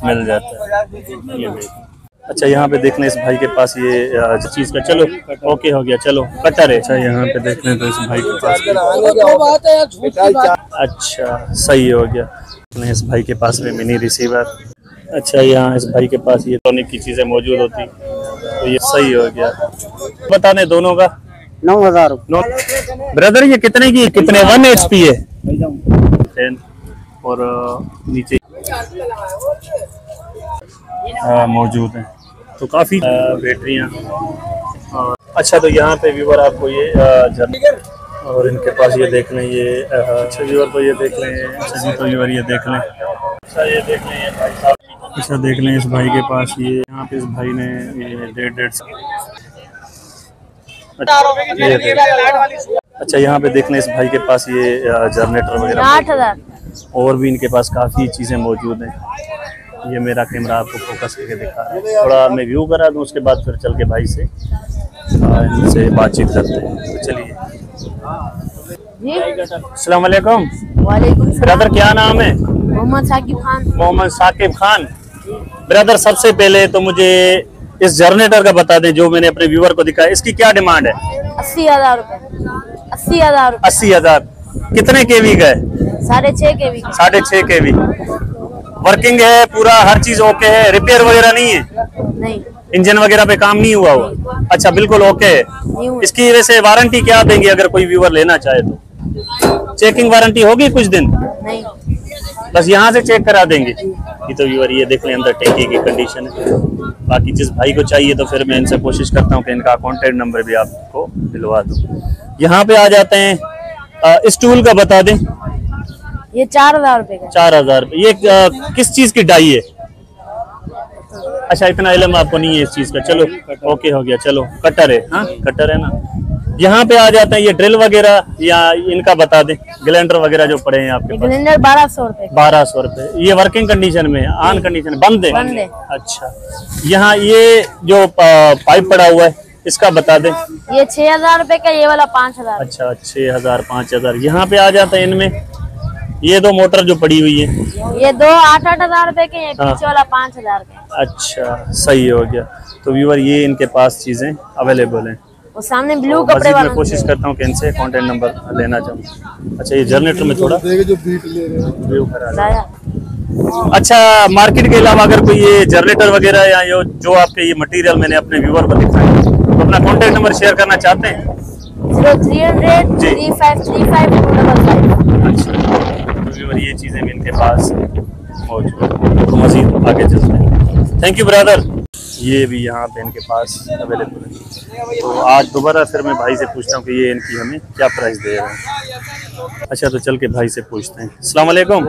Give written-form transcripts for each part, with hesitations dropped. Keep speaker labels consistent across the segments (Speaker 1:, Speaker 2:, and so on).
Speaker 1: मिल जाता है ये। अच्छा यहाँ पे देख लें इस भाई के पास ये चीज़ का, चलो ओके हो गया, चलो कटर है। अच्छा यहाँ पे देख लें तो इस भाई के पास, अच्छा सही हो गया। इस भाई के पास में मिनी रिसीवर। अच्छा यहाँ इस भाई के पास ये टॉनिक की चीज़ें मौजूद होती, तो ये सही हो गया। बता दें दोनों का
Speaker 2: 9,000।
Speaker 1: ब्रदर ये कितने की, कितने 1 HP है और नीचे मौजूद है, तो काफ़ी बैटरियाँ। अच्छा तो यहाँ पे व्यूअर आपको ये और इनके पास ये देख लें ये, अच्छा व्यूअर तो ये देख लें, अच्छा जी तो व्यूअर ये देख लें, अच्छा ये देख लें ये भाई साहब, अच्छा देख लें इस भाई के पास ये, यहाँ पे इस भाई ने ये 1.5 अच्छा यहाँ पे देख लें इस भाई के पास ये जनरेटर वगैरह
Speaker 3: 8,000।
Speaker 1: और भी इनके पास काफ़ी चीज़ें मौजूद हैं। ये मेरा कैमरा आपको फोकस करके दिखा रहा है, थोड़ा मैं व्यू करा दूँ, उसके बाद फिर चल के भाई से इनसे बातचीत करते हैं। तो चलिए। अस्सलाम वालेकुम।
Speaker 3: वालेकुम
Speaker 1: ब्रदर क्या नाम है?
Speaker 3: मोहम्मद साकिब खान।
Speaker 1: मोहम्मद साकिब खान। ब्रदर सबसे पहले तो मुझे इस जनरेटर का बता दें जो मैंने अपने व्यूअर को दिखाया, इसकी क्या डिमांड है?
Speaker 3: 80,000 रुपए। 80,000।
Speaker 1: 80,000। कितने केवी का है?
Speaker 3: 6.5 kV।
Speaker 1: 6.5 kV। वर्किंग है पूरा, हर चीज ओके है, रिपेयर वगैरह नहीं है?
Speaker 3: नहीं।
Speaker 1: इंजन वगैरह पे काम नहीं हुआ हुआ? अच्छा बिल्कुल ओके है। इसकी वैसे वारंटी क्या देंगे अगर कोई व्यूअर लेना चाहे तो? चेकिंग वारंटी होगी कुछ दिन?
Speaker 3: नहीं।
Speaker 1: बस यहाँ से चेक करा देंगे। ये तो व्यूअर ये देख लें अंदर टैंकी की कंडीशन है। बाकी जिस भाई को चाहिए तो फिर मैं इनसे कोशिश करता हूँ कि इनका कॉन्टेक्ट नंबर भी आपको दिलवा दूँ। यहाँ पे आ जाते हैं, इस टूल का बता दें।
Speaker 3: ये 4,000 रुपए का।
Speaker 1: 4,000 रुपये। ये किस चीज की डाई है? अच्छा इतना इल्म आपको नहीं है इस चीज का, चलो ओके हो गया, चलो कटर है। हाँ कटर है ना। यहाँ पे आ जाते हैं ये ड्रिल वगैरह, या इनका बता दें ग्राइंडर वगैरर जो पड़े हैं आपके पास?
Speaker 3: ग्राइंडर 1200 रुपए।
Speaker 1: 1200 रुपए। ये वर्किंग कंडीशन में है? ऑन कंडीशन बंद है?
Speaker 3: बंद है।
Speaker 1: अच्छा यहाँ ये जो पाइप पड़ा हुआ है इसका बता दें।
Speaker 3: ये 6,000 रुपए का, ये वाला 5,000।
Speaker 1: अच्छा 6,000 5,000। यहाँ पे आ जाते हैं इनमें ये दो मोटर जो पड़ी हुई है,
Speaker 3: ये दो 8,000 रुपए के, ये पीछे वाला 5,000 के।
Speaker 1: अच्छा सही हो गया। तो व्यूअर ये इनके पास चीजें अवेलेबल हैं।
Speaker 3: वो सामने ब्लू
Speaker 1: तो
Speaker 3: कपड़े वाला।
Speaker 1: मैं कोशिश करता हूँ कि इनसे कांटेक्ट नंबर लेना चाहूँ। अच्छा ये जनरेटर में थोड़ा व्यू करा। अच्छा मार्केट के अलावा अगर कोई ये जनरेटर वगैरह या जो आपके ये मटेरियल मैंने अपने व्यूअर को दिखाया, तो अपना कांटेक्ट नंबर शेयर करना चाहते हैं?
Speaker 3: 0300 3535 255।
Speaker 1: अच्छा ये चीजें भी इनके पास मौजूद, तो मजीद आगे चलते हैं। Thank you brother. ये भी यहाँ पे इनके पास अवेलेबल है। तो आज दोबारा फिर मैं भाई से पूछता हूँ कि ये इनकी हमें क्या प्राइस दे रहे हैं। अच्छा तो चल के भाई से पूछते हैं। अस्सलाम वालेकुम।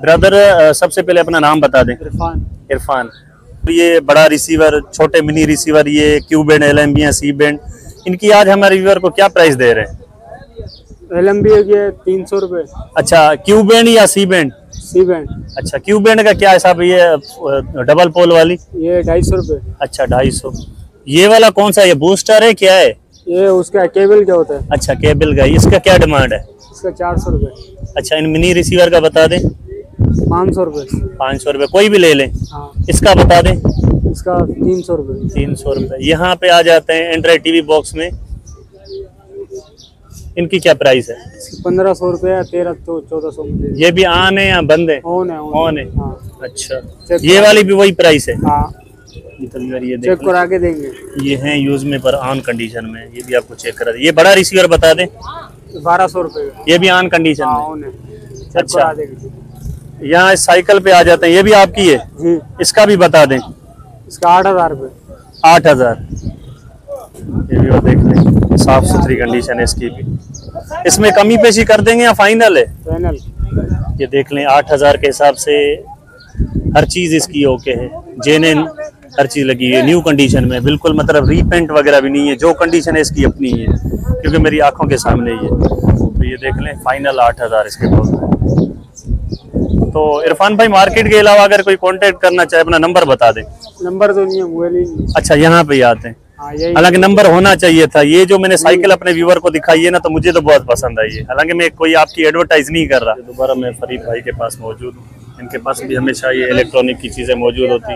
Speaker 1: ब्रदर सबसे पहले अपना नाम बता दें। इरफान। तो ये बड़ा रिसीवर, छोटे मिनी रिसीवर, ये Q band, LMB, C band, इनकी आज हमारे व्यूअर को क्या प्राइस दे रहे हैं?
Speaker 2: LMB है 300 रुपए।
Speaker 1: अच्छा क्यू बैंड या सी बैंड?
Speaker 2: C band.
Speaker 1: अच्छा क्यू बैंड का क्या हिसाब है? ये डबल पोल वाली
Speaker 2: ये 250 रुपए।
Speaker 1: अच्छा 250। ये वाला कौन सा, ये बूस्टर है क्या है?
Speaker 2: ये उसका केबल क्या होता है?
Speaker 1: अच्छा केबल का। इसका क्या डिमांड है?
Speaker 2: इसका 400 रुपए।
Speaker 1: अच्छा इन मिनी रिसीवर का बता दें।
Speaker 2: 500 रुपए।
Speaker 1: 500 रुपए कोई भी ले लें।
Speaker 2: हाँ।
Speaker 1: इसका बता दें।
Speaker 2: इसका 300 रुपए।
Speaker 1: 300 रुपए। यहाँ पे आ जाते हैं एंड्रॉइड टीवी बॉक्स में, इनकी क्या प्राइस है?
Speaker 2: 1500 रुपए या 1300-1400 में।
Speaker 1: ये भी ऑन है या बंद है?
Speaker 2: ऑन है।
Speaker 1: ऑन है।
Speaker 2: हाँ।
Speaker 1: अच्छा ये वाली भी वही प्राइस है?
Speaker 2: हाँ।
Speaker 1: ये
Speaker 2: चेक करा के देंगे।
Speaker 1: ये है यूज में पर ऑन कंडीशन में, ये भी आपको चेक करा दे। ये बड़ा रिसीवर बता दें।
Speaker 2: 1200 रुपए।
Speaker 1: ये भी ऑन कंडीशन में?
Speaker 2: ऑन है।
Speaker 1: अच्छा यहाँ इस साइकिल पे आ जाते हैं, ये भी आपकी है
Speaker 2: जी।
Speaker 1: इसका भी बता दें।
Speaker 2: इसका 8,000 रुपए।
Speaker 1: 8,000। ये भी देख लें, साफ सुथरी कंडीशन है इसकी भी। इसमें कमी पेशी कर देंगे या फाइनल है?
Speaker 2: फाइनल।
Speaker 1: ये देख लें 8,000 के हिसाब से हर चीज इसकी ओके है, जेन्युइन हर चीज लगी है, न्यू कंडीशन में बिल्कुल, मतलब रीपेंट वगैरह भी नहीं है, जो कंडीशन है इसकी अपनी है क्योंकि मेरी आंखों के सामने ही है। तो ये देख लें फाइनल 8,000 इसके पास। तो इरफान भाई मार्केट के अलावा अगर कोई कांटेक्ट करना चाहे अपना नंबर बता दें।
Speaker 2: नंबर तो नहीं है, मोबाइल ही नहीं।
Speaker 1: अच्छा यहाँ पे ही आते हैं। हालांकि नंबर होना चाहिए था। ये जो मैंने साइकिल अपने व्यूअर को दिखाई है ना, तो मुझे तो बहुत पसंद आई है। हालांकि मैं कोई आपकी एडवर्टाइज नहीं कर रहा। दोबारा मैं फरीद भाई के पास मौजूद हूँ। इनके पास भी हमेशा ये इलेक्ट्रॉनिक की चीज़ें मौजूद होती।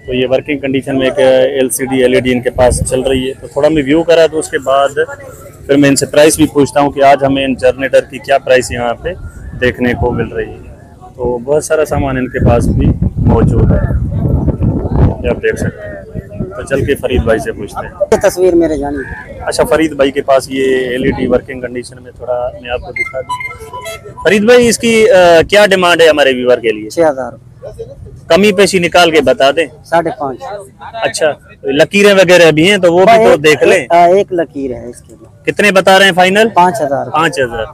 Speaker 1: तो ये वर्किंग कंडीशन में एक LCD LED इनके पास चल रही है। तो थोड़ा मैं व्यू करा तो उसके बाद फिर मैं इनसे प्राइस भी पूछता हूँ कि आज हमें इन जनरेटर की क्या प्राइस यहाँ पे देखने को मिल रही है। तो बहुत सारा सामान इनके पास भी मौजूद है, ये आप देख सकते हैं। तो चल के फरीद भाई से पूछते हैं।
Speaker 2: तस्वीर मेरे जानी।
Speaker 1: अच्छा, फरीद भाई के पास ये LED वर्किंग कंडीशन में, थोड़ा मैं आपको दिखा दूँ। फरीद भाई, इसकी क्या डिमांड है हमारे व्यूअर के लिए?
Speaker 2: 6000।
Speaker 1: कमी पेशी निकाल के बता दें।
Speaker 2: 5.5।
Speaker 1: अच्छा, लकीरें वगैरह भी हैं तो वो भी तो देख लें।
Speaker 2: एक लकीर है इसके लिए।
Speaker 1: कितने बता रहे हैं फाइनल?
Speaker 2: 5000।
Speaker 1: 5000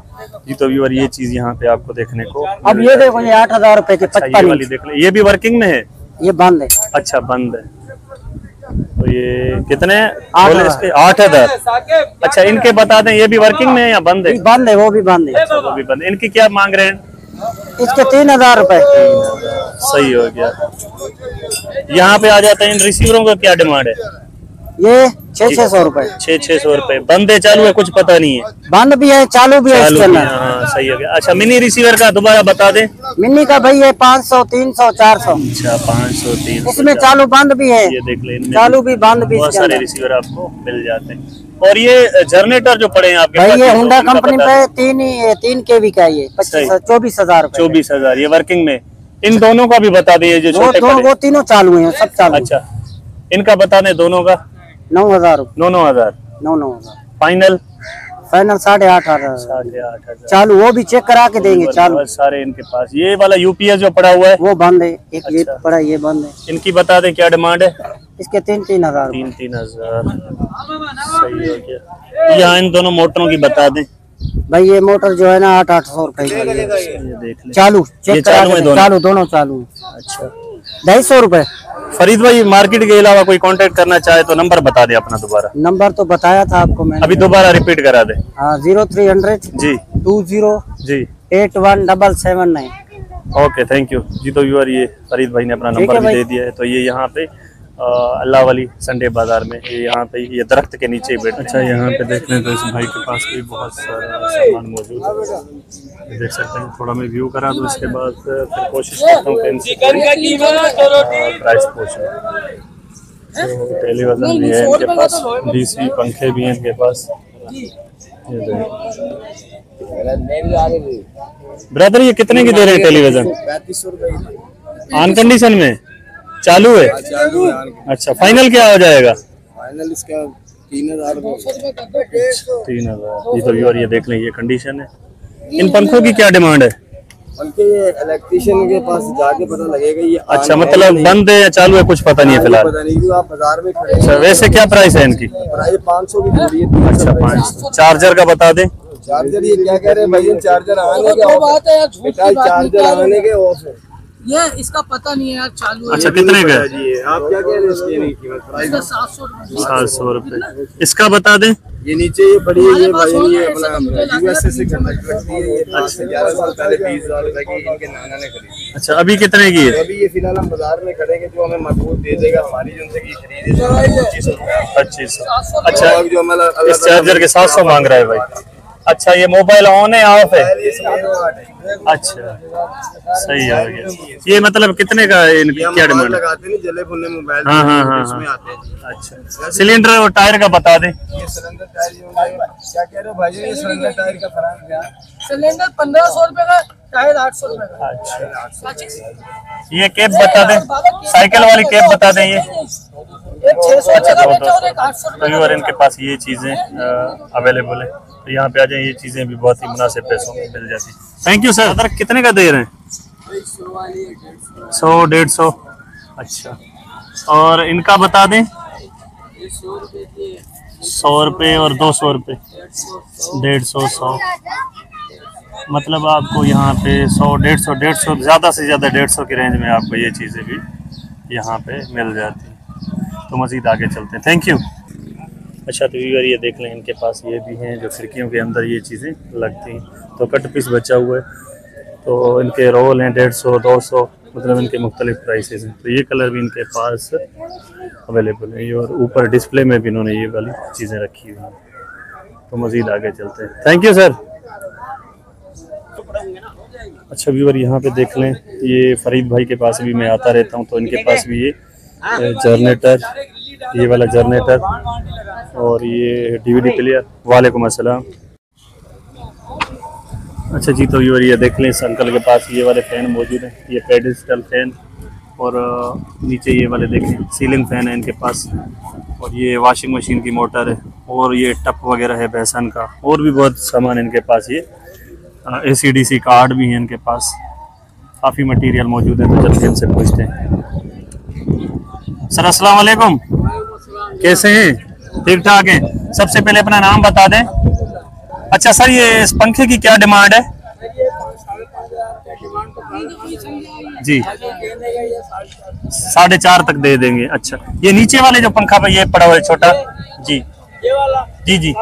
Speaker 1: जी। तो व्यूअर ये चीज यहाँ पे आपको देखने को।
Speaker 2: अब ये देखो, ये 8000 रुपए के।
Speaker 1: अच्छा, ये वाली देख ले, ये भी वर्किंग में है?
Speaker 2: ये बंद है।
Speaker 1: अच्छा, बंद है। तो ये कितने?
Speaker 2: 8000।
Speaker 1: 8000। अच्छा, इनके बता दें, ये भी वर्किंग में है या बंद है?
Speaker 2: बंद है, वो भी बंद है।
Speaker 1: अच्छा, वो भी बंद है। इनकी क्या मांग रहे हैं?
Speaker 2: इसके 3000 रुपए।
Speaker 1: सही हो गया। यहाँ पे आ जाते हैं, इन रिसीवरों का क्या डिमांड है?
Speaker 2: ये 600 रुपए।
Speaker 1: 600 रुपए। बंद है, चालू है, कुछ पता नहीं है?
Speaker 2: बंद भी है, चालू भी है इसके अंदर।
Speaker 1: हाँ, सही हो गया। अच्छा, मिनी रिसीवर का दोबारा बता दें।
Speaker 2: मिनी का भाई है 500, 300, 400।
Speaker 1: अच्छा, 500, 300।
Speaker 2: इसमें चालू बंद भी है,
Speaker 1: ये देख लें,
Speaker 2: चालू भी बंद भी।
Speaker 1: बहुत सारे रिसीवर आपको मिल जाते हैं। और ये जनरेटर जो पड़े हैं आपके
Speaker 2: भाई,
Speaker 1: पास,
Speaker 2: ये होंडा कंपनी पे 3 kV का, ये 24,000 रुपए।
Speaker 1: 24,000 ये वर्किंग में। इन दोनों का भी बता दिए जो छोटे
Speaker 2: वो तीनों चालू हैं, सब चालू।
Speaker 1: अच्छा, इनका बता दें दोनों का।
Speaker 2: 9000 रुपए।
Speaker 1: 9,000।
Speaker 2: 9,000
Speaker 1: फाइनल?
Speaker 2: फाइनल 8,500।
Speaker 1: 8,500
Speaker 2: चालू, वो भी चेक करा के देंगे। चालू
Speaker 1: बहुत सारे इनके पास। ये वाला UPS जो पड़ा हुआ है
Speaker 2: वो बंद है। एक ये
Speaker 1: अच्छा।
Speaker 2: पड़ा, ये बंद है।
Speaker 1: इनकी बता दें क्या डिमांड है?
Speaker 2: इसके 3,000।
Speaker 1: 3,000। सही हो गया। यहाँ इन दोनों मोटरों की बता दें।
Speaker 2: भाई, ये मोटर जो है ना 800 रुपए की।
Speaker 1: ये देख लें,
Speaker 2: चालू
Speaker 1: ये
Speaker 2: चेक करा
Speaker 1: चालू
Speaker 2: के
Speaker 3: है
Speaker 1: दोनों?
Speaker 2: चालू, दोनों चालू।
Speaker 1: अच्छा,
Speaker 2: 250 रुपए।
Speaker 1: फरीद भाई, मार्केट के अलावा कोई कांटेक्ट करना चाहे तो नंबर बता दे अपना दोबारा।
Speaker 2: नंबर तो बताया था आपको मैंने।
Speaker 1: अभी दोबारा रिपीट करा दे।
Speaker 2: हाँ, 0300
Speaker 1: जी
Speaker 2: 20
Speaker 1: जी।
Speaker 2: 817779।
Speaker 1: ओके, थैंक यू जी। तो व्यूअर, ये फरीद भाई ने अपना नंबर भी दे दिया है। तो ये यहाँ पे अल्लाह वाली संडे बाजार में, ये यहाँ पे ये दरख्त के नीचे ही बैठे। अच्छा, यहाँ पे देख लें तो इस भाई के पास भी बहुत सारा सामान मौजूद है, देख सकते हैं। थोड़ा मैं व्यू करा तो इसके बाद फिर कोशिश करता हूँ कि इनसे प्राइस पूछूं। तो टेलीविजन भी है इनके पास, DC पंखे भी हैं इनके पास। ब्रदर, ये कितने की दे रहे हैं टेलीविजन?
Speaker 2: 3500 रुपए।
Speaker 1: ऑन कंडीशन में चालू है? अच्छा, फाइनल क्या हो जाएगा?
Speaker 2: फाइनल इसका 3000
Speaker 1: 3,000। ये तो व्यूअर, ये देख लें, ये कंडीशन है। इन पंखों की क्या डिमांड है?
Speaker 2: उनके इलेक्ट्रिशियन के पास जाके पता लगेगा ये।
Speaker 1: अच्छा, मतलब बंद है या चालू है, कुछ पता नहीं है फिलहाल।
Speaker 2: पता नहीं, क्योंकि आप बाजार में खड़े हैं।
Speaker 1: अच्छा, वैसे क्या प्राइस है इनकी?
Speaker 2: प्राइस 500 की जोड़ी है।
Speaker 1: अच्छा, 500। चार्जर का बता दें।
Speaker 2: चार्जर ये क्या कह रहे हैं भैया? चार्जर आने के चार्जर आने के ऑफ है।
Speaker 4: ये इसका पता नहीं है यार, चालू है।
Speaker 1: अच्छा, कितने का?
Speaker 2: आप क्या कह रहे हैं इसकी कीमत? प्राइस
Speaker 4: 700 रुपए।
Speaker 1: 700 रुपए। इसका बता दें।
Speaker 2: ये नीचे ये बड़ी है, ये भाई ये अपना USA से कंडक्ट रखती है। ये 11 साल पहले 20,000 रुपए की इनके नाना ने खरीदी।
Speaker 1: अच्छा, अभी कितने की है?
Speaker 2: तो अभी ये फिलहाल हम बाजार में खड़ेंगे, जो हमें मजबूत दे देगा हमारी जो उनसे की खरीदी 2500 रुपए।
Speaker 1: 2500। अच्छा,
Speaker 2: जो हमारा
Speaker 1: इस चार्जर के 700 मांग रहा है भाई। अच्छा, ये मोबाइल ऑन है ऑफ है? अच्छा, सही हो गया। ये मतलब कितने का है? इनकी क्या डिमांड है?
Speaker 2: लगाते नहीं जले भुने मोबाइल।
Speaker 1: हाँ हाँ हाँ
Speaker 2: इसमें
Speaker 1: हाँ।
Speaker 2: आते हैं।
Speaker 1: अच्छा, सिलेंडर और टायर का बता दें।
Speaker 2: ये सिलेंडर टायर क्या कह रहे हो भाई? ये सिलेंडर टायर का फर्क क्या?
Speaker 4: सिलेंडर 1500 रुपए का, टायर 800 रुपए का।
Speaker 1: अच्छा, ये कैप बता दें, साइकिल वाली कैप बता दें। ये
Speaker 4: एक 600 का बेचा और एक 800 रुपए
Speaker 1: और इनके पास ये चीज़ें अवेलेबल है। तो यहाँ पे आ जाए, ये चीज़ें भी बहुत ही मुनासिब पैसों में मिल जाती हैं। Thank you sir. अदरक कितने का दे रहे हैं? 100, 150। अच्छा, और इनका बता दें। 100 रुपये और 200 रुपये, 150, 100। मतलब आपको यहाँ पे 100, 150, ज़्यादा से ज़्यादा 150 की रेंज में आपको ये चीज़ें भी यहाँ पे मिल जाती हैं। तो मज़ीद आगे चलते हैं। Thank you. अच्छा, तो व्यूअर, ये देख लें, इनके पास ये भी हैं जो खिड़कियों के अंदर ये चीज़ें लगती हैं। तो कट पीस बचा हुआ है। तो इनके रोल हैं 150, 200, मतलब इनके मुख्तलिफ प्राइसेस हैं। तो ये कलर भी इनके पास अवेलेबल है। और ऊपर डिस्प्ले में भी इन्होंने ये वाली चीज़ें रखी हुई हैं। तो मज़ीद आगे चलते हैं। Thank you sir. अच्छा व्यूअर यहाँ पे देख लें, ये फरीद भाई के पास भी मैं आता रहता हूँ, तो इनके पास भी ये जनरेटर, ये वाला जनरेटर और ये डीवीडी प्लेयर। वालेकुम अस्सलाम। अच्छा जी, तो व्यूअर ये देख लें, इस अंकल के पास ये वाले फ़ैन मौजूद हैं, ये पेडिस्टल फैन, और नीचे ये वाले देखें सीलिंग फ़ैन है इनके पास, और ये वॉशिंग मशीन की मोटर है, और ये टप वगैरह है बेसन का, और भी बहुत सामान इनके पास। ये ACDC कार्ड भी है इनके पास, काफ़ी मटेरियल मौजूद है। तो चलते इनसे पूछते हैं। सर अस्सलाम वालेकुम, कैसे हैं? ठीक ठाक हैं। सबसे पहले अपना नाम बता दें। अच्छा सर, ये इस पंखे की क्या डिमांड है? जी 4.5 तक दे देंगे। अच्छा, ये नीचे वाले जो पंखा पे ये पड़ा हुआ है छोटा, जी जी जी,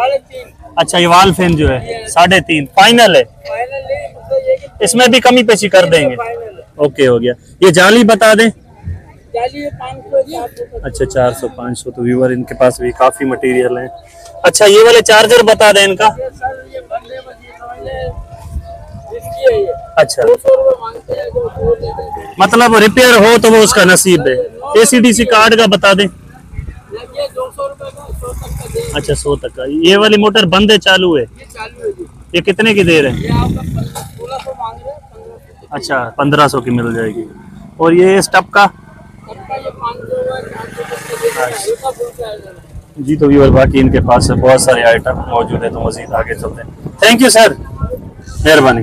Speaker 1: अच्छा ये वाल फैन जो है 3.5 फाइनल है, इसमें भी कमी पेशी कर देंगे। ओके हो गया। ये जाली बता दें। अच्छा 400-500। तो व्यूअर इनके पास भी काफी मटेरियल है। अच्छा ये वाले चार्जर बता दें इनका। अच्छा, मतलब रिपेयर हो तो वो उसका नसीब है। ACDC कार्ड का बता दें। अच्छा 100 तक का। ये वाली मोटर बंद है चालू है? ये कितने की दे रहे हैं? अच्छा 1500 की मिल जाएगी। और ये स्टप का? जी, तो व्यूअर बाकी इनके पास बहुत सारे आइटम मौजूद है, तो मजीद आगे चलते हैं। थैंक यू सर, मेहरबानी।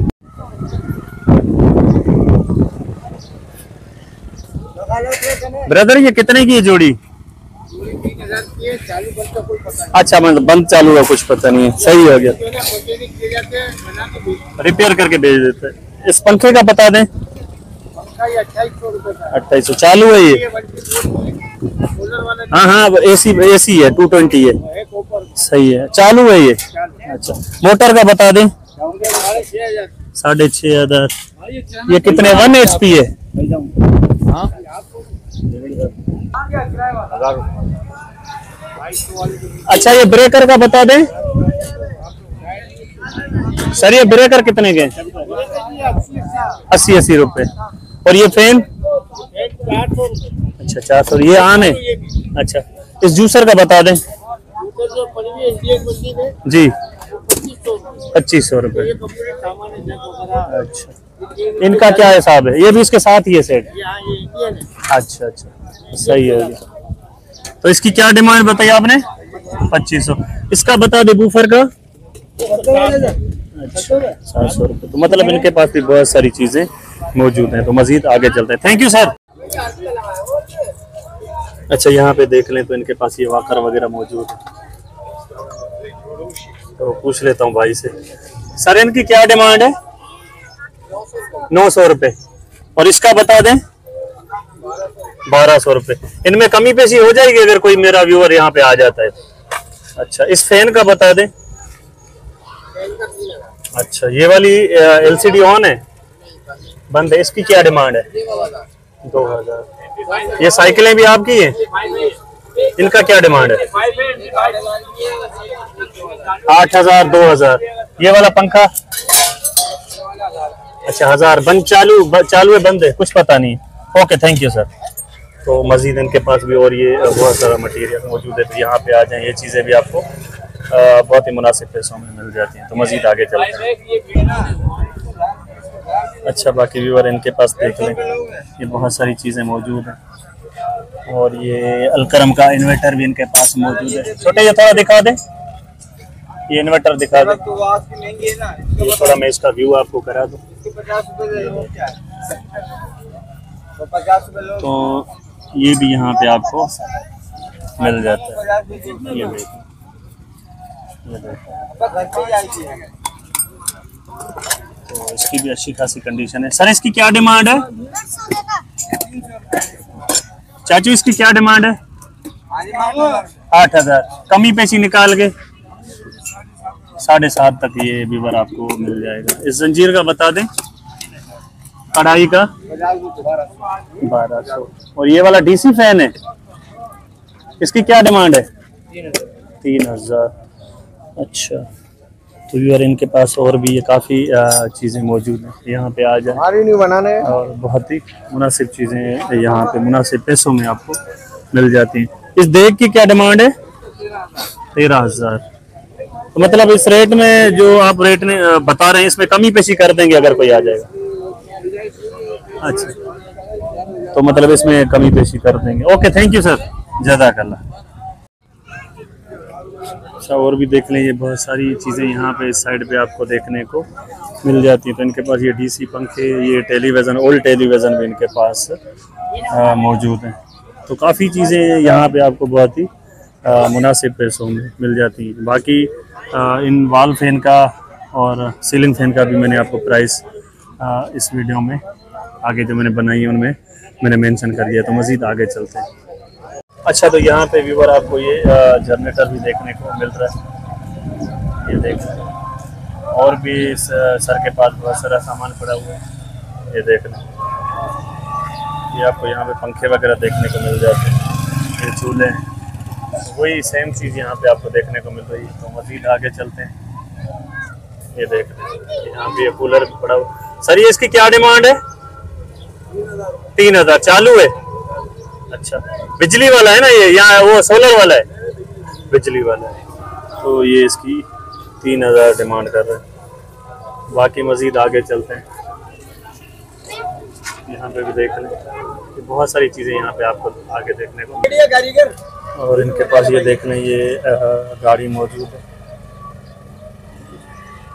Speaker 1: ब्रदर ये कितने की है जोड़ी? अच्छा मतलब बंद चालू है, कुछ पता नहीं है। सही हो गया, रिपेयर करके भेज देते हैं। इस पंखे का बता दें। 2800 चालू है ये? हाँ हाँ, AC है, 220 है। सही है, चालू है ये। अच्छा, मोटर का बता दें। 6,500। ये कितने 1 HP है? अच्छा ये ब्रेकर का बता दें। सर ये ब्रेकर कितने के? 80 रुपए। और ये फैन? अच्छा 400। ये ऑन है? अच्छा, इस जूसर का बता दें। जी 2500 रुपए। अच्छा, इनका क्या हिसाब है? ये भी इसके साथ ही है सेट? अच्छा अच्छा, सही है। तो इसकी क्या डिमांड बताई आपने? 2500। इसका बता दे बूफर का? अच्छा 700 रुपये। तो मतलब इनके पास भी बहुत सारी चीजें मौजूद हैं, तो मजीद आगे चलते हैं। Thank you sir. अच्छा यहाँ पे देख लें तो इनके पास ये वाकर वगैरह मौजूद है, तो पूछ लेता हूँ भाई से। सर इनकी क्या डिमांड है? 900 रुपये। और इसका बता दें? 1200 रुपये। इनमें कमी पेशी हो जाएगी अगर कोई मेरा व्यूअर यहाँ पे आ जाता है? अच्छा, इस फैन का बता दें। अच्छा, ये वाली LCD ऑन है? बंद है। इसकी क्या डिमांड है? 2000। ये साइकिलें भी आपकी हैं? इनका क्या डिमांड है? 8000 2000। ये वाला पंखा? अच्छा 1000। बंद चालू है बंद है? कुछ पता नहीं। Okay thank you sir. तो मजीद इनके पास भी और ये बहुत सारा मटेरियल मौजूद है, तो यहाँ पे आ जाएं, ये चीज़ें भी आपको बहुत ही मुनासिब पैसों में मिल जाती हैं। तो मजीद आगे चलते हैं। अच्छा बाकी व्यूअर इनके पास देख लें, ये बहुत सारी चीज़ें मौजूद हैं। और ये अलकरम का इन्वर्टर भी इनके पास मौजूद है। छोटे ये थोड़ा दिखा दें, ये इन्वर्टर दिखा दें। ये थोड़ा मैं इसका व्यू आपको करा दूँ। तो ये भी यहाँ पे आपको मिल जाता है। ये देखो, तो इसकी भी अच्छी खासी कंडीशन है। सर इसकी क्या डिमांड है? चाचू इसकी क्या डिमांड है? 8000। कमी पेशी निकाल के 7.5 तक ये बीवर आपको मिल जाएगा। इस जंजीर का बता दें। कढ़ाई का 1200। और ये वाला DC फैन है, इसकी क्या डिमांड है? 3000। अच्छा तो व्यूअर इनके पास और भी ये काफ़ी चीज़ें मौजूद हैं। यहाँ पे आ जाए
Speaker 2: नहीं बनाने
Speaker 1: और बहुत ही मुनासिब चीज़ें यहाँ पे मुनासिब पैसों में आपको मिल जाती हैं। इस देग की क्या डिमांड है? 13,000। तो मतलब इस रेट में जो आप रेट ने बता रहे हैं इसमें कमी पेशी कर देंगे अगर कोई आ जाएगा? अच्छा, तो मतलब इसमें कमी पेशी कर देंगे। ओके, थैंक यू सर, जज़ाकल्लाह। अच्छा, और भी देख लें, ये बहुत सारी चीज़ें यहाँ पे इस साइड पे आपको देखने को मिल जाती हैं। तो इनके पास ये डीसी पंखे, ये टेलीविज़न, ओल्ड टेलीविज़न भी इनके पास मौजूद हैं। तो काफ़ी चीज़ें यहाँ पे आपको बहुत ही मुनासिब पैसों में मिल जाती हैं। बाकी इन वॉल फैन का और सीलिंग फैन का भी मैंने आपको प्राइस इस वीडियो में आगे जो मैंने बनाई है उनमें मैंने मेंशन कर दिया। तो मज़ीद आगे चलते हैं। अच्छा, तो यहाँ पे व्यूअर आपको ये जनरेटर भी देखने को मिल रहा है। ये देख लें, और भी इस सर के पास बहुत सारा सामान पड़ा हुआ है। ये देख लें, ये आपको यहाँ पे पंखे वगैरह देखने को मिल जाते हैं। ये चूल्हे हैं, वही सेम चीज़ यहाँ पे आपको देखने को मिल रही है। तो मज़ीद आगे चलते हैं। ये देख लें, यहाँ पे ये कूलर भी पड़ा हुआ। सर, ये इसकी क्या डिमांड है? 3,000 चालू है। अच्छा, बिजली वाला है ना ये, यहाँ वो सोलर वाला है, बिजली वाला है। तो ये इसकी 3,000 डिमांड कर रहे हैं। बाकी मज़ीद आगे चलते हैं। यहाँ पे भी देख लें, बहुत सारी चीज़ें यहाँ पे आपको आगे देखने को मिलेंगी। और इनके पास ये देख लें, ये गाड़ी मौजूद है।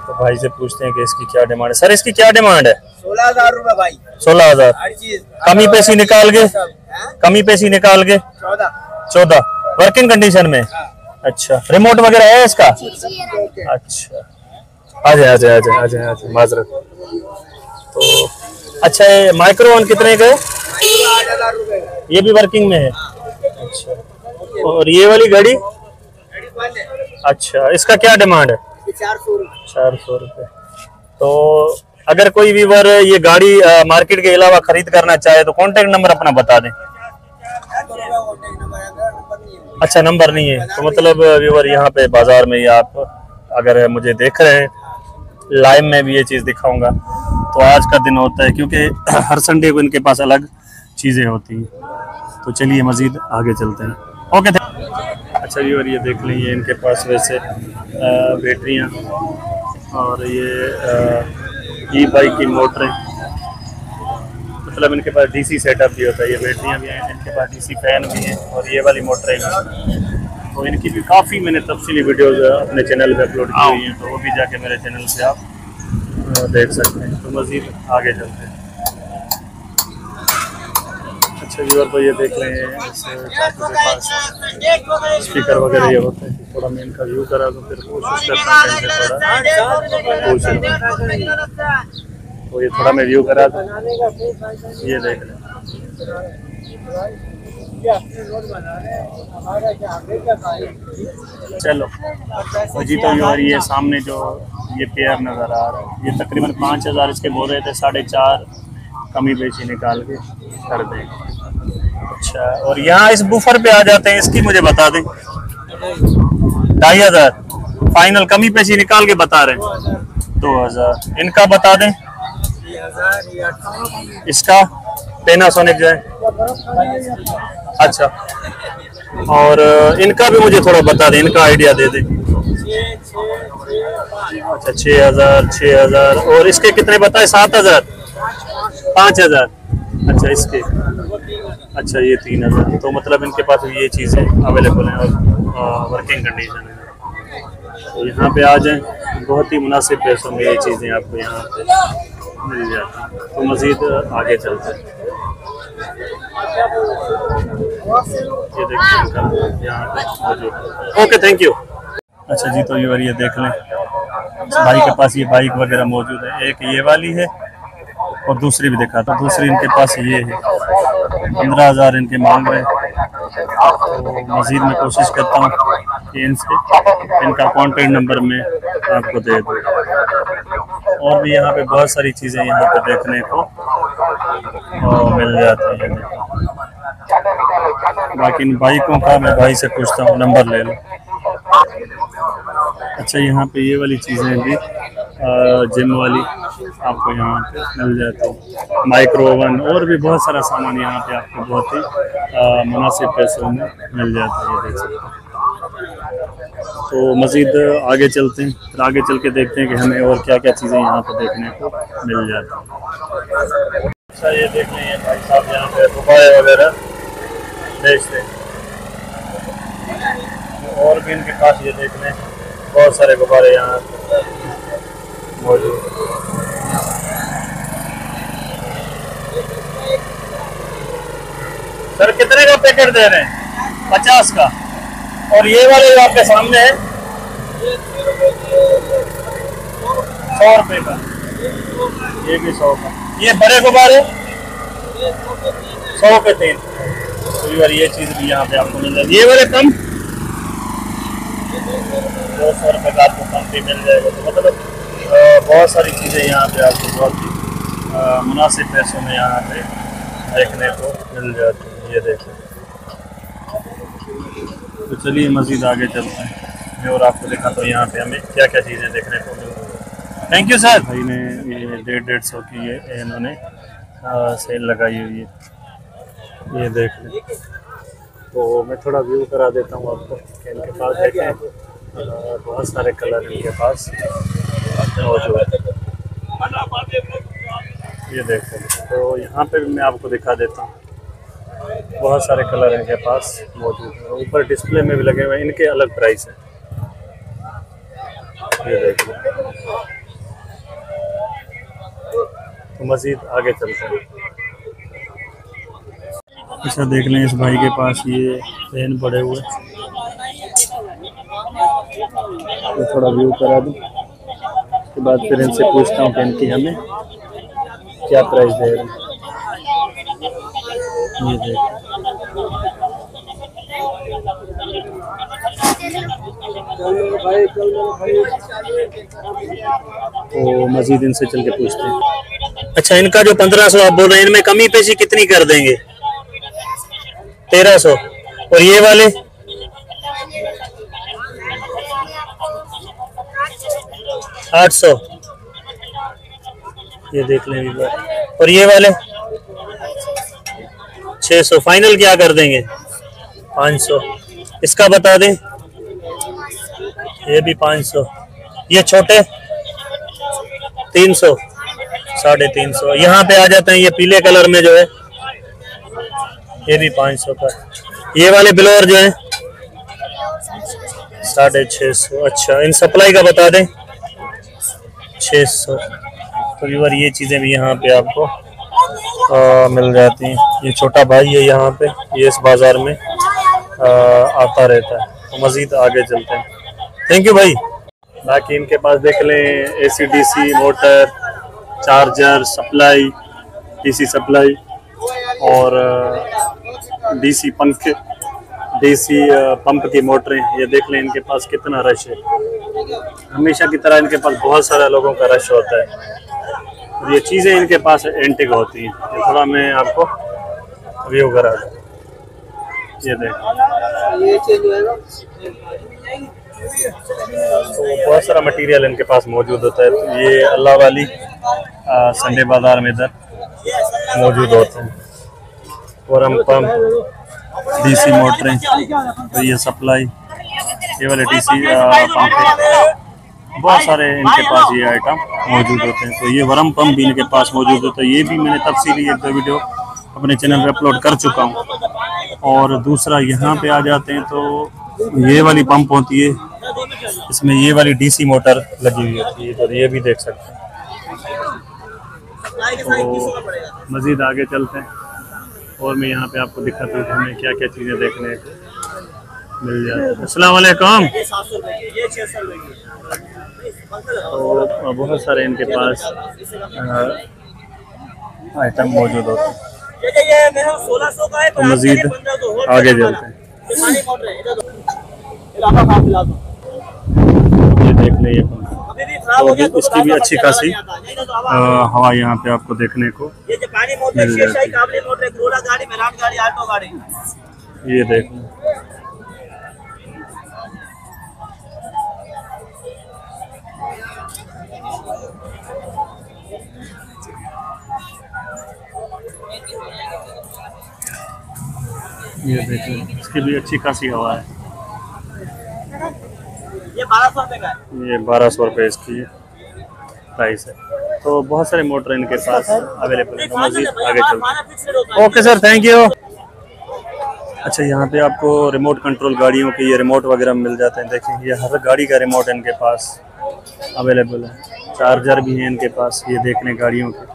Speaker 1: तो भाई से पूछते हैं कि इसकी क्या डिमांड है। सर, इसकी क्या डिमांड है?
Speaker 2: 16,000 रुपए भाई।
Speaker 1: 16,000। कमी पेशी निकाल के, कमी पेशी निकाल के 14 वर्किंग कंडीशन में। अच्छा, रिमोट वगैरह है इसका? अच्छा, आ जाए माजरत। तो अच्छा, ये माइक्रोवन कितने का है?
Speaker 2: 8,000 रुपए।
Speaker 1: ये भी वर्किंग में है? अच्छा, और ये वाली घड़ी? अच्छा, इसका क्या डिमांड है? 400 रुपये। तो अगर कोई व्यूअर ये गाड़ी मार्केट के अलावा खरीद करना चाहे तो कॉन्टेक्ट नंबर अपना बता दें। अच्छा, नंबर नहीं है। तो मतलब व्यूअर यहाँ पे बाजार में ही आप अगर मुझे देख रहे हैं, लाइव में भी ये चीज़ दिखाऊंगा। तो आज का दिन होता है क्योंकि हर संडे को इनके पास अलग चीज़ें होती हैं। तो चलिए मज़ीद आगे चलते हैं। ओके, अच्छा व्यूअर, ये देख लें, ये इनके पास वैसे बैटरियाँ और ये ई बाइक की मोटरें, मतलब इनके पास डीसी सेटअप भी होता है। ये बैटरियाँ भी हैं, इनके पास डीसी फैन भी हैं और ये वाली मोटरें भी। तो इनकी भी काफ़ी मैंने तफसीली वीडियोज़ अपने चैनल पे अपलोड की हुई हैं। तो वो भी जाके मेरे चैनल से आप देख सकते हैं। तो मज़ीद आगे चलते हैं। अच्छा व्यूअर, तो ये देख लें, चाकू के पास स्पीकर वगैरह ये होते हैं। थोड़ा मैं इनका व्यू करा तो फिर कोशिश करता हूँ तो ये थोड़ा मैं व्यू करा था। ये देख लें, चलो जी। तो यार ये सामने जो ये पेयर नज़र आ रहा है, ये तकरीबन 5,000 इसके बोल रहे थे, 4.5 कमी बेची निकाल के कर देंगे। अच्छा, और यहाँ इस बुफर पे आ जाते हैं, इसकी मुझे बता दें। 2,500 फाइनल कमी पेशी निकाल के बता रहे हैं। 2,000 इनका बता दें। इसका पैनासोनिक जो है। अच्छा, और इनका भी मुझे थोड़ा बता दें, इनका आइडिया दे दें। अच्छा, 6,000 और इसके कितने बताए? 7,000 5,000। अच्छा, इसके अच्छा ये 3,000। तो मतलब इनके पास ये चीज़ें अवेलेबल हैं और वर्किंग कंडीशन है। तो यहाँ पे आ जाएं, बहुत ही मुनासिब पैसों में ये चीज़ें आपको यहाँ पे मिल जाती हैं। तो मज़ीद आगे चलते हैं। ये देखिए यहाँ पे मौजूद। Okay, thank you. अच्छा जी, तो ये देख लें, भाई के पास ये बाइक वगैरह मौजूद है। एक ये वाली है और दूसरी भी दिखा था। दूसरी इनके पास ये है, 15,000 इनके मांग रहे हैं। तो मज़ीद मैं कोशिश करता हूँ कि इनसे इनका कॉन्टेक्ट नंबर में आपको दे दूँ। और भी यहाँ पे बहुत सारी चीज़ें यहाँ पे देखने को मिल जाती हैं। बाकी इन बाइकों का मैं भाई से पूछता हूँ, नंबर ले लो। अच्छा, यहाँ पे ये वाली चीज़ें भी जिम वाली आपको यहाँ पे मिल जाती है, माइक्रो ओवन और भी बहुत सारा सामान यहाँ पे आपको बहुत ही मुनासिब पैसों में मिल जाता है, ये देख सकते हैं। तो मज़ीद आगे चलते हैं, फिर आगे चल के देखते हैं कि हमें और क्या क्या चीज़ें यहाँ पे देखने को मिल जाती हैं। अच्छा, ये देख लें ये भाई साहब यहाँ पे गुब्बारे वगैरह बेचते हैं, और भी इनके पास ये देख लें बहुत सारे गुब्बारे यहाँ मौजूद। सर कितने का पैकेट दे रहे हैं? 50 का। और ये वाले जो आपके सामने है 100 रुपये का, ये भी 100 का। ये बड़े गुब्बारे 100 के 3। तो ये चीज़ भी यहाँ पे आपको मिल जाएगी। ये वाले कम 200 रुपये का आपको कम भी मिल जाएगा। तो मतलब बहुत सारी चीज़ें यहाँ पे आपको बहुत ही मुनासिब पैसों में यहाँ पे देखने को मिल जाती है, ये देखें। तो चलिए मज़ीद आगे चलते हैं, मैं और आपको दिखा तो यहाँ पे हमें क्या क्या चीज़ें देखने को मिल रही है। Thank you sir. भाई ने ये 150 की ये इन्होंने सेल लगाई हुई है, ये देख लें। तो मैं थोड़ा व्यू करा देता हूँ आपको कि इनके पास देखें बहुत सारे कलर इनके पास मौजूद है, ये देख लें। तो यहाँ पे भी मैं आपको दिखा देता हूँ, बहुत सारे कलर इनके पास मौजूद है। ऊपर डिस्प्ले में भी लगे हुए हैं, इनके अलग प्राइस है, ये देख लो। तो मज़ीद आगे चलते हैं। अच्छा, देख लें इस भाई के पास ये पेन पड़े हुए, तो थोड़ा व्यू करा दूँ, उसके बाद फिर इनसे पूछता हूँ कि इनकी हमें क्या प्राइस दे रहे हैं। ये देख, तो मज़ीद इनसे चल के पूछते हैं। अच्छा, इनका जो 1500 आप बोल रहे हैं, इनमें कमी पेशी कितनी कर देंगे? 1300। और ये वाले 800, ये देख लें। और ये वाले 600। फाइनल क्या कर देंगे? 500। इसका बता दें, ये भी 500। ये छोटे 300, 350। यहाँ पे आ जाते हैं ये पीले कलर में जो है, ये भी 500 का। ये वाले ब्लोअर जो है 650। अच्छा, इन सप्लाई का बता दें 600। तो व्यूअर ये चीज़ें भी यहाँ पे आपको मिल जाती हैं। ये छोटा भाई है यहाँ पे, ये इस बाज़ार में आता रहता है। तो मज़ीद आगे चलते हैं। थैंक यू भाई। बाकी इनके पास देख लें AC DC motor, charger, supply, DC supply और DC पंखे, DC पंप की मोटरें। ये देख लें इनके पास कितना रश है। हमेशा की तरह इनके पास बहुत सारे लोगों का रश होता है। और ये चीज़ें इनके पास एंटीक होती हैं। ये थोड़ा मैं आपको व्यू करा दूँ, ये देख। तो बहुत सारा मटेरियल इनके पास मौजूद होता है। तो ये अल्लाह वाली संडे बाज़ार में इधर मौजूद होते हैं। वरम पंप, DC मोटरें, तो ये सप्लाई, ये वाले DC पंप, बहुत सारे इनके पास ये आइटम मौजूद होते हैं। तो ये वरम पंप भी इनके पास मौजूद होता है। ये भी मैंने तफसीली एक दो वीडियो अपने चैनल पे अपलोड कर चुका हूँ। और दूसरा यहाँ पे आ जाते हैं तो ये वाली पंप होती है, इसमें ये वाली DC मोटर लगी हुई होती है, तो ये भी देख सकते हैं। तो मज़ीद आगे चलते हैं और मैं यहाँ पे आपको दिखाता हूँ कि हमें क्या क्या चीज़ें देखने को मिल जाती है। अस्सलाम वालेकुम। तो बहुत सारे इनके पास आइटम मौजूद होते हैं। तो मज़ीद आगे चलते हैं। ये देख लें, ये तो इसकी भी अच्छी खासी हवा यहाँ पे आपको देखने को मिल जाती है। ये देख लें, ये देखिए इसकी भी अच्छी खासी हवा है।
Speaker 4: ये 1200 रुपए का है।
Speaker 1: ये 1200 रुपये इसकी प्राइस है। तो बहुत सारे मोटर इनके पास अवेलेबल है। तो मजीद आगे चलते हैं। Okay sir, thank you. अच्छा, यहाँ पे आपको रिमोट कंट्रोल गाड़ियों के ये रिमोट वगैरह मिल जाते हैं। देखिए ये हर गाड़ी का रिमोट इनके पास अवेलेबल है। चार्जर भी हैं इनके पास, ये देखने गाड़ियों के।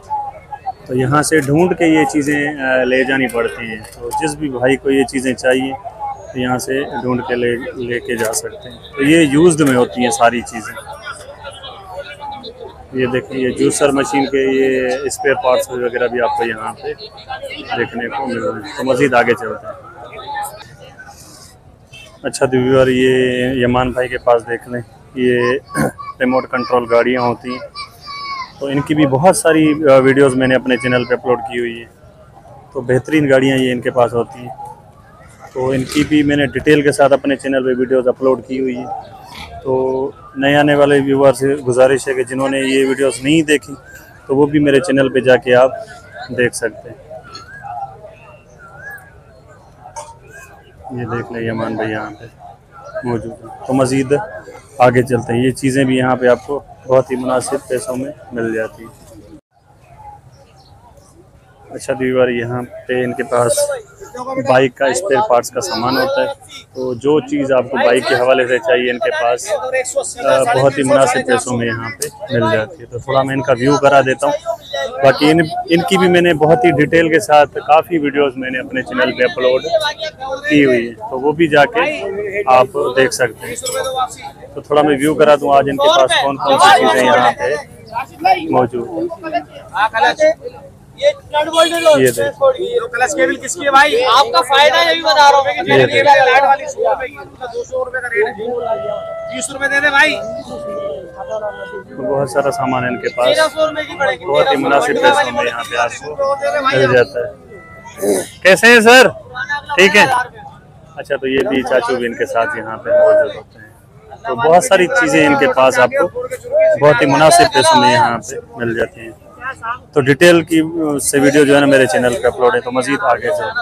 Speaker 1: तो यहाँ से ढूंढ के ये चीज़ें ले जानी पड़ती हैं। तो जिस भी भाई को ये चीज़ें चाहिए तो यहाँ से ढूंढ के लेके जा सकते हैं। तो ये यूज्ड में होती हैं सारी चीज़ें। ये देखिए ये जूसर मशीन के ये स्पेयर पार्ट्स वगैरह भी आपको यहाँ पे देखने को मिल रहे हैं। तो मज़ीद आगे चलते हैं। अच्छा व्यूअर, ये यमान भाई के पास देख लें, ये रिमोट कंट्रोल गाड़ियाँ होती हैं। तो इनकी भी बहुत सारी वीडियोस मैंने अपने चैनल पे अपलोड की हुई है। तो बेहतरीन गाड़ियाँ ये इनके पास होती हैं। तो इनकी भी मैंने डिटेल के साथ अपने चैनल पे वीडियोस अपलोड की हुई है। तो नए आने वाले व्यूअर से गुजारिश है कि जिन्होंने ये वीडियोस नहीं देखी तो वो भी मेरे चैनल पे जाके आप देख सकते हैं। ये देख लें यमान भाई यहाँ पे मौजूद है। तो मज़ीद आगे चलते हैं। ये चीज़ें भी यहाँ पे आपको बहुत ही मुनासिब पैसों में मिल जाती हैं। अच्छा व्यूअर, यहाँ पे इनके पास बाइक का स्पेयर पार्ट्स का सामान होता है। तो जो चीज़ आपको बाइक के हवाले से चाहिए इनके पास बहुत ही मुनासिब पैसों में यहाँ पे मिल जाती है। तो थोड़ा मैं इनका व्यू करा देता हूँ। बाकी इनकी भी मैंने बहुत ही डिटेल के साथ काफ़ी वीडियोस मैंने अपने चैनल पे अपलोड की हुई है। तो वो भी जाके आप देख सकते हैं। तो थोड़ा मैं व्यू करा दूँ आज इनके पास कौन कौन सी चीज़ें यहाँ पे मौजूद हैं।
Speaker 4: ये क्लच केबल किसकी है भाई? आपका फायदा है, यही बता रहा हूँ कि लाइट वाली 100 रुपए की, 200 रुपए का रेट है। 30 रुपए दे दे भाई।
Speaker 1: तो बहुत सारा सामान है इनके पास, बहुत ही मुनासिब पैसों में यहाँ पे आपको मिल जाता है। कैसे हैं सर? ठीक है। अच्छा, तो ये भी चाचू भी इनके साथ यहाँ पे मौजूद होते हैं। तो बहुत सारी चीज़ें इनके पास आपको बहुत ही मुनासिब पैसों में यहाँ पे मिल जाती हैं। तो डिटेल की से वीडियो जो है ना मेरे चैनल पे अपलोड है। तो मज़ीद आगे चलते हैं।